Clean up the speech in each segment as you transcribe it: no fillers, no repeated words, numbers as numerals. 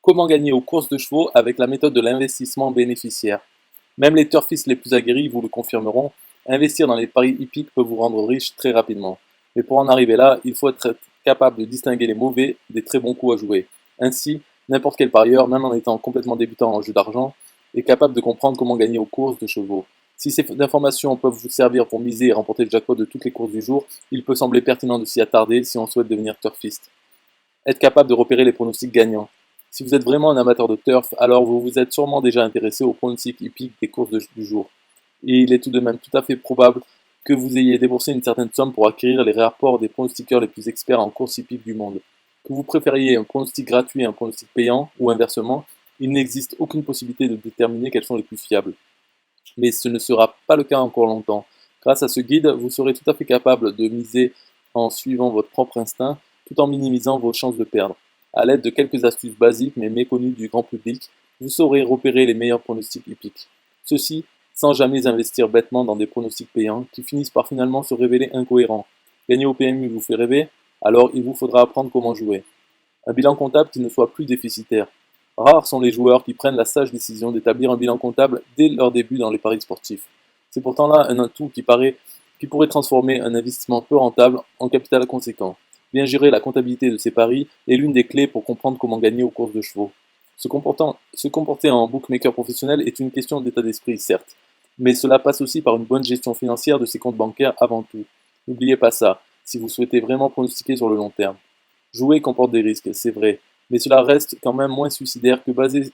Comment gagner aux courses de chevaux avec la méthode de l'investissement bénéficiaire? Même les turfistes les plus aguerris vous le confirmeront, investir dans les paris hippiques peut vous rendre riche très rapidement. Mais pour en arriver là, il faut être capable de distinguer les mauvais des très bons coups à jouer. Ainsi, n'importe quel parieur, même en étant complètement débutant en jeu d'argent, est capable de comprendre comment gagner aux courses de chevaux. Si ces informations peuvent vous servir pour miser et remporter le jackpot de toutes les courses du jour, il peut sembler pertinent de s'y attarder si on souhaite devenir turfiste. Être capable de repérer les pronostics gagnants. Si vous êtes vraiment un amateur de turf, alors vous vous êtes sûrement déjà intéressé aux pronostics hippiques des courses du jour. Et il est tout de même tout à fait probable que vous ayez déboursé une certaine somme pour acquérir les rapports des pronostiqueurs les plus experts en courses hippiques du monde. Que vous préfériez un pronostic gratuit à un pronostic payant, ou inversement, il n'existe aucune possibilité de déterminer quels sont les plus fiables. Mais ce ne sera pas le cas encore longtemps. Grâce à ce guide, vous serez tout à fait capable de miser en suivant votre propre instinct, tout en minimisant vos chances de perdre. À l'aide de quelques astuces basiques mais méconnues du grand public, vous saurez repérer les meilleurs pronostics hippiques. Ceci sans jamais investir bêtement dans des pronostics payants qui finissent par finalement se révéler incohérents. Gagner au PMU vous fait rêver? Alors il vous faudra apprendre comment jouer. Un bilan comptable qui ne soit plus déficitaire. Rares sont les joueurs qui prennent la sage décision d'établir un bilan comptable dès leur début dans les paris sportifs. C'est pourtant là un atout qui pourrait transformer un investissement peu rentable en capital conséquent. Bien gérer la comptabilité de ses paris est l'une des clés pour comprendre comment gagner aux courses de chevaux. Se comporter en bookmaker professionnel est une question d'état d'esprit, certes, mais cela passe aussi par une bonne gestion financière de ses comptes bancaires avant tout. N'oubliez pas ça, si vous souhaitez vraiment pronostiquer sur le long terme. Jouer comporte des risques, c'est vrai, mais cela reste quand même moins suicidaire que baser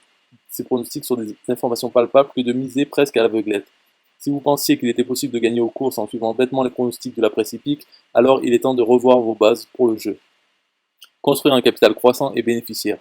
ses pronostics sur des informations palpables que de miser presque à l'aveuglette. Si vous pensiez qu'il était possible de gagner aux courses en suivant bêtement les pronostics de la presse hippique, alors il est temps de revoir vos bases pour le jeu. Construire un capital croissant et bénéficiaire.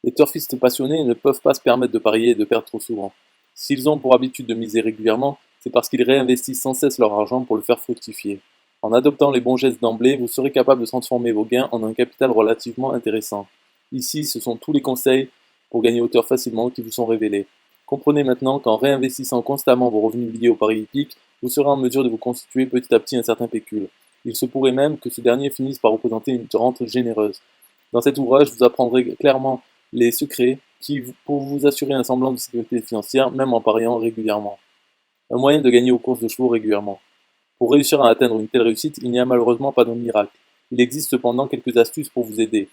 Les turfistes passionnés ne peuvent pas se permettre de parier et de perdre trop souvent. S'ils ont pour habitude de miser régulièrement, c'est parce qu'ils réinvestissent sans cesse leur argent pour le faire fructifier. En adoptant les bons gestes d'emblée, vous serez capable de transformer vos gains en un capital relativement intéressant. Ici, ce sont tous les conseils pour gagner au turf facilement qui vous sont révélés. Comprenez maintenant qu'en réinvestissant constamment vos revenus liés aux paris hippiques, vous serez en mesure de vous constituer petit à petit un certain pécule. Il se pourrait même que ce dernier finisse par représenter une rente généreuse. Dans cet ouvrage, je vous apprendrai clairement les secrets pour vous assurer un semblant de sécurité financière, même en pariant régulièrement. Un moyen de gagner aux courses de chevaux régulièrement. Pour réussir à atteindre une telle réussite, il n'y a malheureusement pas de miracle. Il existe cependant quelques astuces pour vous aider.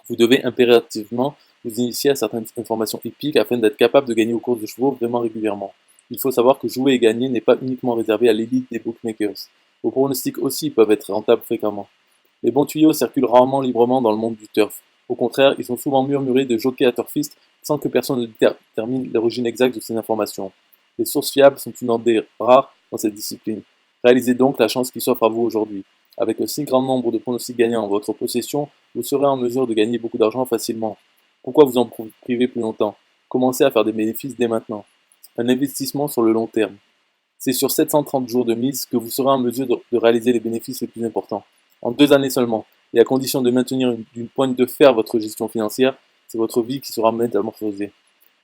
Vous devez impérativement vous initier à certaines informations hippiques afin d'être capable de gagner aux courses de chevaux vraiment régulièrement. Il faut savoir que jouer et gagner n'est pas uniquement réservé à l'élite des bookmakers. Vos pronostics aussi peuvent être rentables fréquemment. Les bons tuyaux circulent rarement librement dans le monde du turf. Au contraire, ils sont souvent murmurés de jockeys à turfistes sans que personne ne détermine l'origine exacte de ces informations. Les sources fiables sont une denrée rare dans cette discipline. Réalisez donc la chance qui s'offre à vous aujourd'hui. Avec un si grand nombre de pronostics gagnants en votre possession, vous serez en mesure de gagner beaucoup d'argent facilement. Pourquoi vous en priver plus longtemps? Commencez à faire des bénéfices dès maintenant. Un investissement sur le long terme. C'est sur 730 jours de mise que vous serez en mesure de réaliser les bénéfices les plus importants. En 2 années seulement, et à condition de maintenir d'une pointe de fer votre gestion financière, c'est votre vie qui sera métamorphosée.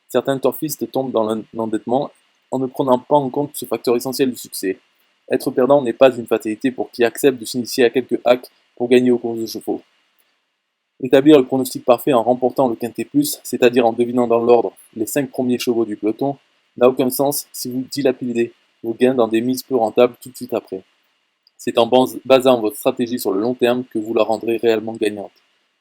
Certains turfistes tombent dans l'endettement en ne prenant pas en compte ce facteur essentiel du succès. Être perdant n'est pas une fatalité pour qui accepte de s'initier à quelques hacks pour gagner aux courses de chevaux. Établir le pronostic parfait en remportant le quintet plus, c'est-à-dire en devinant dans l'ordre les 5 premiers chevaux du peloton, n'a aucun sens si vous dilapidez vos gains dans des mises peu rentables tout de suite après. C'est en basant votre stratégie sur le long terme que vous la rendrez réellement gagnante.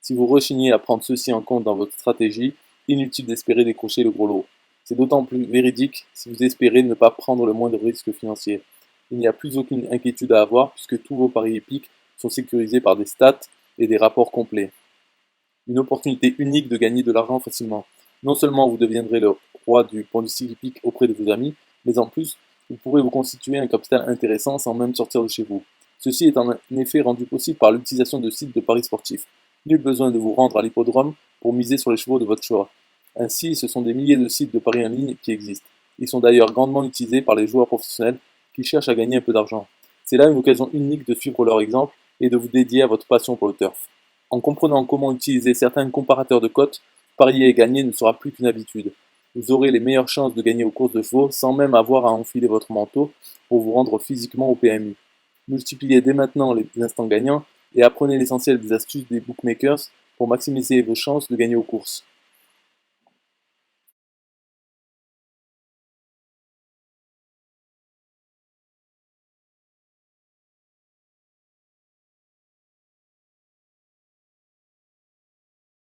Si vous rechignez à prendre ceci en compte dans votre stratégie, inutile d'espérer décrocher le gros lot. C'est d'autant plus véridique si vous espérez ne pas prendre le moindre risque financier. Il n'y a plus aucune inquiétude à avoir puisque tous vos paris hippiques sont sécurisés par des stats et des rapports complets. Une opportunité unique de gagner de l'argent facilement. Non seulement vous deviendrez le roi du pronostic hippique auprès de vos amis, mais en plus, vous pourrez vous constituer un capital intéressant sans même sortir de chez vous. Ceci est en effet rendu possible par l'utilisation de sites de paris sportifs. Nul besoin de vous rendre à l'hippodrome pour miser sur les chevaux de votre choix. Ainsi, ce sont des milliers de sites de paris en ligne qui existent. Ils sont d'ailleurs grandement utilisés par les joueurs professionnels qui cherchent à gagner un peu d'argent. C'est là une occasion unique de suivre leur exemple et de vous dédier à votre passion pour le turf. En comprenant comment utiliser certains comparateurs de cotes, parier et gagner ne sera plus qu'une habitude. Vous aurez les meilleures chances de gagner aux courses de chevaux sans même avoir à enfiler votre manteau pour vous rendre physiquement au PMU. Multipliez dès maintenant les instants gagnants et apprenez l'essentiel des astuces des bookmakers pour maximiser vos chances de gagner aux courses.